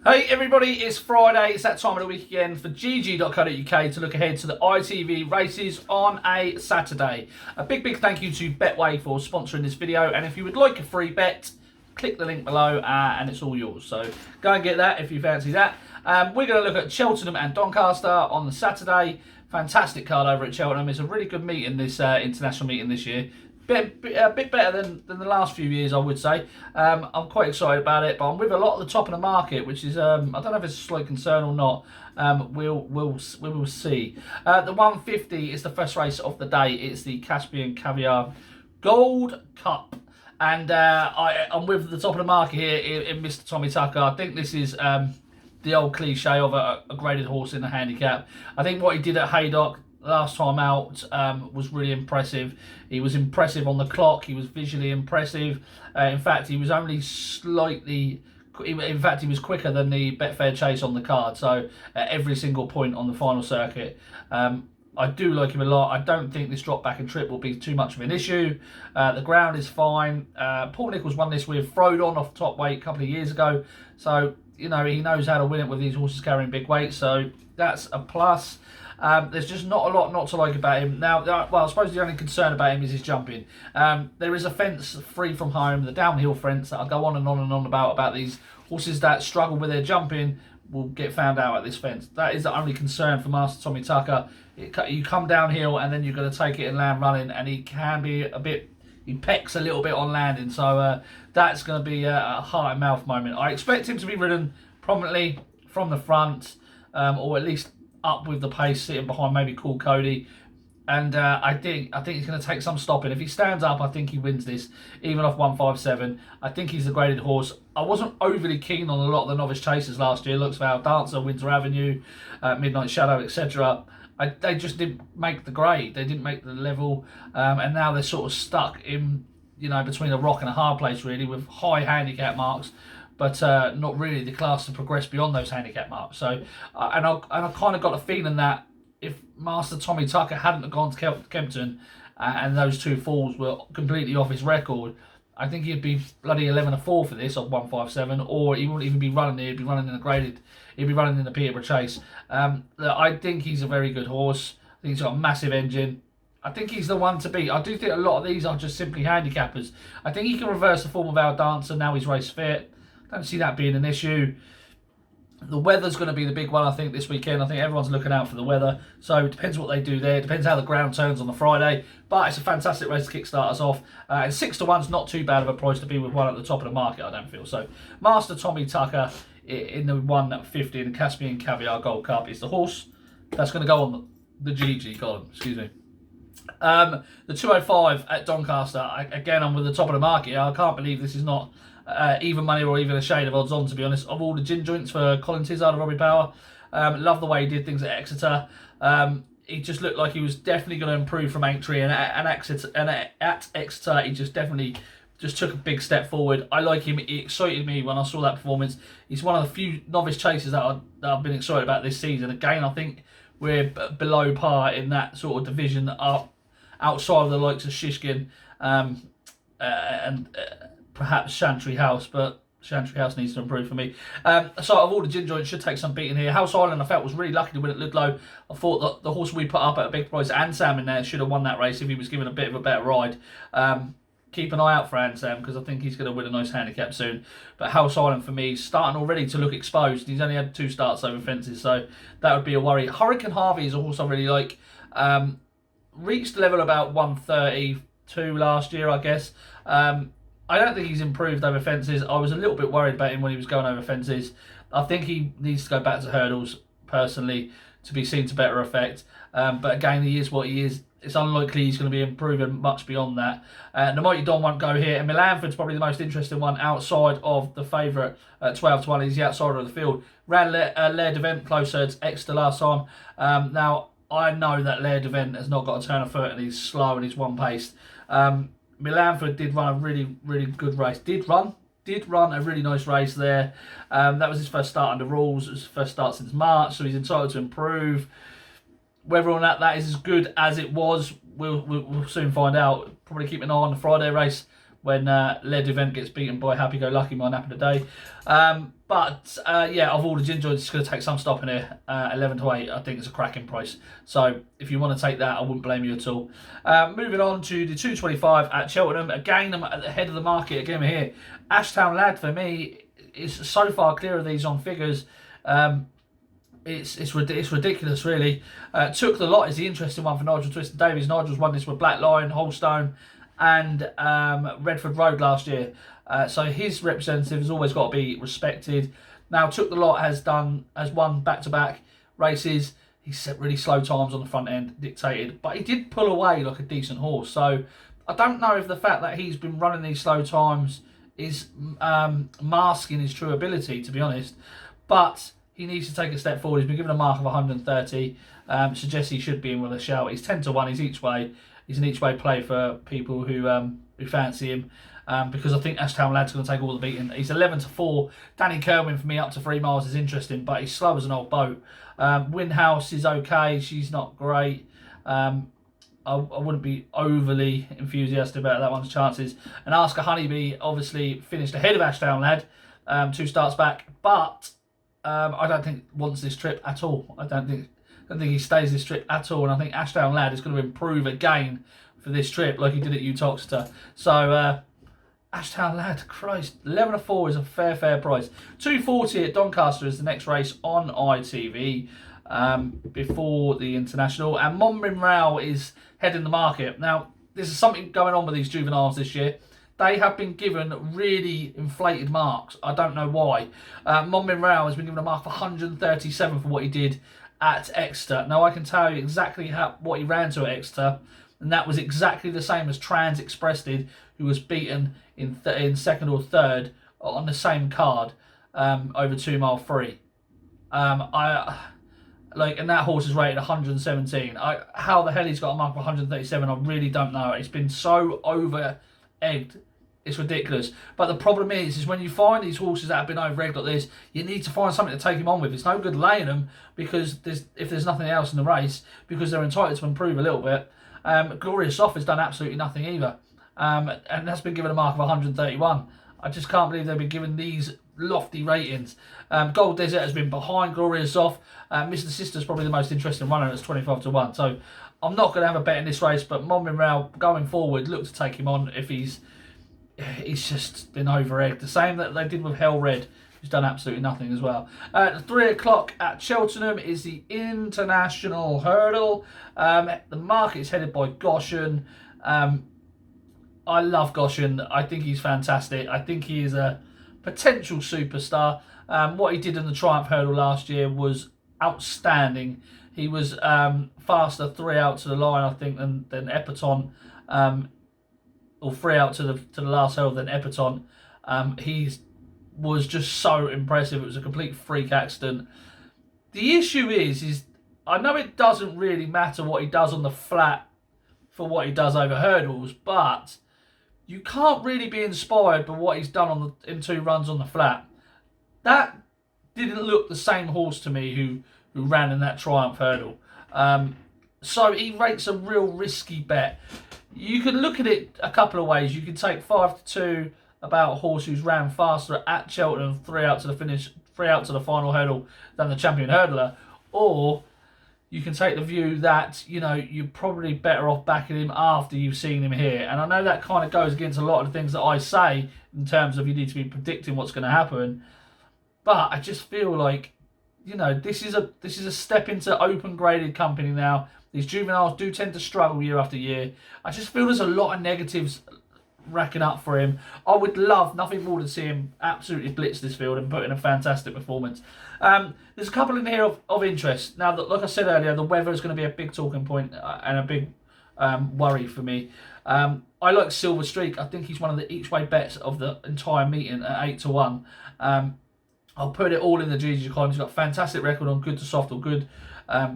Hey everybody, it's Friday, it's that time of the week again for GG.CO.UK to look ahead to the ITV races on a Saturday. A big thank you to Betway for sponsoring this video, and if you would like a free bet, click the link below and it's all yours. So go and get that if you fancy that. We're going to look at Cheltenham and Doncaster on the Saturday. Fantastic card over at Cheltenham. It's a really good meeting, this international meeting this year. A bit better than the last few years, I would say. I'm quite excited about it, but I'm with a lot at the top of the market, which is I don't know if it's a slight concern or not. We will see. The 150 is the first race of the day. It's the Caspian Caviar Gold Cup, and I'm with the top of the market here in Mr. Tommy Tucker. I think this is the old cliche of a graded horse in the handicap. I think what he did at Haydock last time out was really impressive. He was impressive on the clock. He was visually impressive. In fact, he was only slightly... In fact, he was quicker than the Betfair Chase on the card. So at every single point on the final circuit. I do like him a lot. I don't think this drop back and trip will be too much of an issue. The ground is fine. Paul Nicholls won this with Frodon off top weight a couple of years ago. So, you know, he knows how to win it with these horses carrying big weight. So that's a plus. There's just not a lot not to like about him. Now, well, I suppose the only concern about him is his jumping. There is a fence free from home, the downhill fence that I'll go on and on and on about these horses that struggle with their jumping will get found out at this fence. That is the only concern for Master Tommy Tucker. You come downhill and then you're going to take it and land running, and he can be a bit... He pecks a little bit on landing, so that's going to be a heart and mouth moment. I expect him to be ridden prominently from the front, or at least up with the pace, sitting behind maybe Cool Cody, and I think he's going to take some stopping. If he stands up, I think he wins this, even off 157. I think he's a graded horse. I wasn't overly keen on a lot of the novice chasers last year. Looks Val Dancer, Winter Avenue, Midnight Shadow, etc. They just didn't make the grade. They didn't make the level, and now they're sort of stuck in, you know, between a rock and a hard place really, with high handicap marks, but not really the class to progress beyond those handicap marks. So, and I kind of got a feeling that if Master Tommy Tucker hadn't gone to Kempton and those two falls were completely off his record, I think he'd be bloody 11-4 for this on 157, or he wouldn't even be running there. He'd be running in a graded. He'd be running in the Peterborough Chase. I think he's a very good horse. I think he's got a massive engine. I think he's the one to beat. I do think a lot of these are just simply handicappers. I think he can reverse the form of our Dancer. Now he's race fit. Don't see that being an issue. The weather's going to be the big one, I think, this weekend. I think everyone's looking out for the weather. So it depends what they do there. It depends how the ground turns on the Friday. But it's a fantastic race to kickstart us off. And 6-1's not too bad of a price to be with one at the top of the market, I don't feel. So Master Tommy Tucker in the 150 in the Caspian Caviar Gold Cup is the horse that's going to go on the GG column. Excuse me. The 205 at Doncaster. Again, I'm with the top of the market. I can't believe this is not even money or even a shade of odds on, to be honest. Of all the gin joints for Colin Tizard and Robbie Power, love the way he did things at Exeter. He just looked like he was definitely going to improve from Aintree, and at Exeter he just definitely took a big step forward. I like him. He excited me when I saw that performance. He's one of the few novice chasers that I've been excited about this season. Again, I think we're below par in that sort of division, up outside of the likes of Shishkin and perhaps Chantry House, but Chantry House needs to improve for me. So of all the gin joints, should take some beating here. House Island, I felt, was really lucky to win at Ludlow. I thought that the horse we put up at a big price, Ansam, in there, should have won that race if he was given a bit of a better ride. Keep an eye out for Ansam, because I think he's going to win a nice handicap soon. But House Island, for me, starting already to look exposed. He's only had 2 starts over fences, so that would be a worry. Hurricane Harvey is a horse I really like. Reached level about 132 last year, I guess. I don't think he's improved over fences. I was a little bit worried about him when he was going over fences. I think he needs to go back to hurdles, personally, to be seen to better effect. But again, he is what he is. It's unlikely he's going to be improving much beyond that. The Mighty Don won't go here. And Milanford's probably the most interesting one outside of the favourite at 12-1. He's the outsider of the field. Ran Laird Event closer to Exeter last time. Now, I know that Laird Event has not got a turn of foot and he's slow and he's one-paced. Milanford did run a really good race. Did run a really nice race there. That was his first start under rules. It was his first start since March, so he's entitled to improve. Whether or not that is as good as it was, we'll soon find out. Probably keep an eye on the Friday race. when Lead Event gets beaten by Happy Go Lucky, my nap of the day. Yeah, of all the ginger, it's going to take some stopping here. 11 to 8, I think it's a cracking price. So if you want to take that, I wouldn't blame you at all. Moving on to the 225 at Cheltenham. Again, I'm at the head of the market. Again, we're here. Ashtown Lad, for me, is so far clear of these on figures. It's ridiculous, really. Took the Lot is the interesting one for Nigel Twiston Davies. Nigel's won this with Black Lion, Holstone, and Redford Road last year. So his representative has always got to be respected. Now, Took the Lot has won back-to-back races. He's set really slow times on the front end, dictated, but he did pull away like a decent horse. So I don't know if the fact that he's been running these slow times is masking his true ability, to be honest. But he needs to take a step forward. He's been given a mark of 130. Suggests he should be in with a shout. He's 10 to 1. He's each way. He's an each way play for people who fancy him. Because I think Ashtown Lad's going to take all the beating. He's 11 to 4. Danny Kerwin for me up to 3 miles is interesting, but he's slow as an old boat. Windhouse is okay. She's not great. I wouldn't be overly enthusiastic about that one's chances. And Asker Honeybee obviously finished ahead of Ashtown Lad 2 starts back, but I don't think wants this trip at all. I don't think he stays this trip at all. And I think Ashtown Lad is going to improve again for this trip, like he did at Uttoxeter. So Ashtown Lad, Christ, 11 to 4 is a fair price. 240 at Doncaster is the next race on ITV before the international. And Monmouth Row is heading the market. Now, there's something going on with these juveniles this year. They have been given really inflated marks. I don't know why. Monmouth Row has been given a mark of 137 for what he did at Exeter. Now, I can tell you exactly what he ran to at Exeter, and that was exactly the same as Trans Express did, who was beaten in second or third on the same card over 2 mile free. And that horse is rated 117. How the hell he's got a mark of 137, I really don't know. It's been so over-egged. It's ridiculous. But the problem is when you find these horses that have been over-egged like this, you need to find something to take him on with. It's no good laying them because if there's nothing else in the race, because they're entitled to improve a little bit. Glorious Soft has done absolutely nothing either. And that's been given a mark of 131. I just can't believe they've been given these lofty ratings. Gold Desert has been behind Glorious Soft. Mr. Sister's probably the most interesting runner. It's 25 to 1. So I'm not going to have a bet in this race, but Monmouth Row going forward, look to take him on if he's just been over-egged. The same that they did with Hell Red, who's done absolutely nothing as well. At 3 o'clock at Cheltenham is the International Hurdle. The market is headed by Goshen. I love Goshen. I think he's fantastic. I think he is a potential superstar. What he did in the Triumph Hurdle last year was outstanding. He was faster 3 out to the line, I think, than Epperton. Or 3 out to the last hurdle than Epperton. He was just so impressive. It was a complete freak accident. The issue is I know it doesn't really matter what he does on the flat for what he does over hurdles, but you can't really be inspired by what he's done in 2 runs on the flat. That didn't look the same horse to me who ran in that Triumph Hurdle. So he rates a real risky bet. You can look at it a couple of ways. You can take 5 to 2 about a horse who's ran faster at Cheltenham 3 out to the finish, 3 out to the final hurdle than the champion hurdler, or you can take the view that, you know, you're probably better off backing him after you've seen him here. And I know that kind of goes against a lot of the things that I say in terms of you need to be predicting what's going to happen. But I just feel like, you know, this is a step into open graded company now. These juveniles do tend to struggle year after year. I just feel there's a lot of negatives racking up for him. I would love nothing more to see him absolutely blitz this field and put in a fantastic performance. There's a couple in here of interest. Now, like I said earlier, the weather is going to be a big talking point and a big worry for me. I like Silver Streak. I think he's one of the each way bets of the entire meeting at 8 to 1. I'll put it all in the GG column. He's got a fantastic record on good to soft or good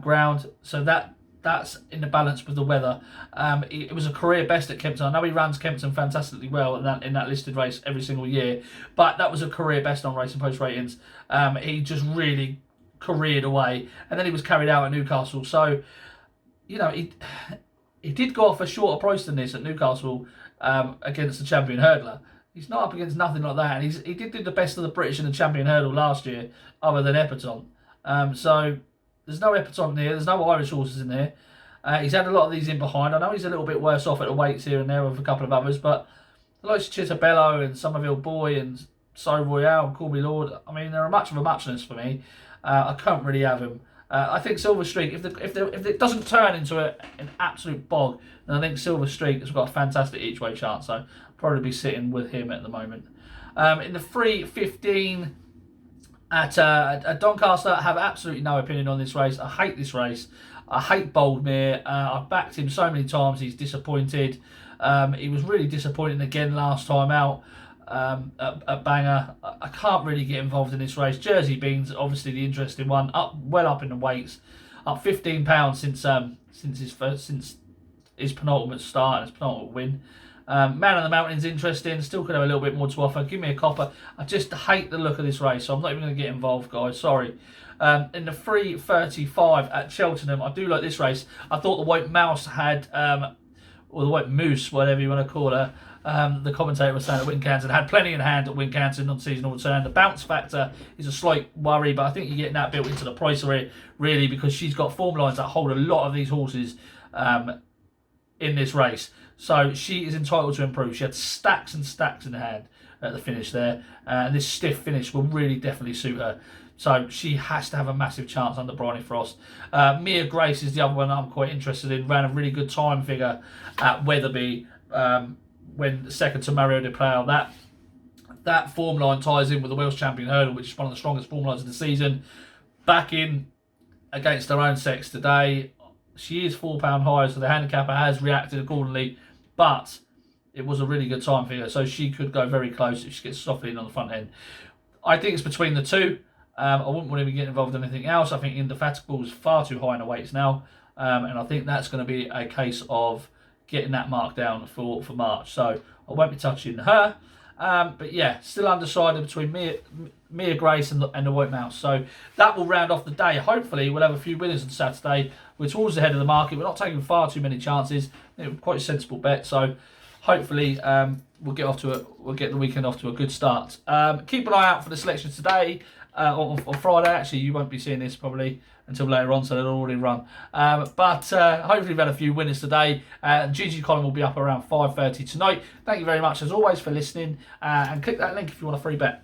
ground. So that's in the balance with the weather. It was a career best at Kempton. I know he runs Kempton fantastically well in that listed race every single year, but that was a career best on Racing Post ratings. He just really careered away, and then he was carried out at Newcastle. So, you know, he did go off a shorter price than this at Newcastle. against the champion hurdler. He's not up against nothing like that, and he did do the best of the British in the champion hurdle last year, other than Epperton. So there's no Epperton here, there's no Irish horses in there. He's had a lot of these in behind. I know he's a little bit worse off at the weights here and there with a couple of others, but the likes of Chitabello and Somerville Boy and So Royale and Call Me Lord, I mean, they're much of a muchness for me. I can't really have him. I think Silver Streak, if it doesn't turn into an absolute bog, then I think Silver Streak has got a fantastic each way chance. So I'll probably be sitting with him at the moment. In the 3:15 at Doncaster, I have absolutely no opinion on this race. I hate this race. I hate Boldmere. I've backed him so many times. He's disappointed. He was really disappointing again last time out at Bangor. I can't really get involved in this race. Jersey Beans, obviously the interesting one, well up in the weights, up £15 since his penultimate start and his penultimate win. Man of the Mountain's interesting. Still could have a little bit more to offer. Give me a copper. I just hate the look of this race, so I'm not even going to get involved, guys. Sorry. In the 3:35 at Cheltenham, I do like this race. I thought the White Mouse had, or the White Moose, whatever you want to call her. The commentator was saying that Wincanton had plenty in hand at Wincanton on seasonal return. The bounce factor is a slight worry, but I think you're getting that built into the price really, because she's got form lines that hold a lot of these horses in this race. So she is entitled to improve. She had stacks and stacks in hand at the finish there. And this stiff finish will really definitely suit her. So she has to have a massive chance under Bryony Frost. Mia Grace is the other one I'm quite interested in. Ran a really good time figure at Wetherby when second to Mario De Plau. That form line ties in with the Welsh Champion Hurdle, which is one of the strongest form lines of the season. Back in against her own sex today. She is £4 higher, so the handicapper has reacted accordingly. But it was a really good time figure, so she could go very close if she gets softly in on the front end. I think it's between the two. I wouldn't want to get involved in anything else. I think Indefatigable is far too high in the weights now. And I think that's going to be a case of getting that mark down for March. So I won't be touching her. But yeah, still undecided between Mia Grace and the White Mouse. So that will round off the day. Hopefully we'll have a few winners on Saturday. We're towards the head of the market. We're not taking far too many chances. It was quite a sensible bet. So hopefully we'll get the weekend off to a good start. Keep an eye out for the selections today. On Friday, actually, you won't be seeing this probably until later on, so they'll already run. But hopefully we've had a few winners today. GG column will be up around 5:30 tonight. Thank you very much, as always, for listening. And click that link if you want a free bet.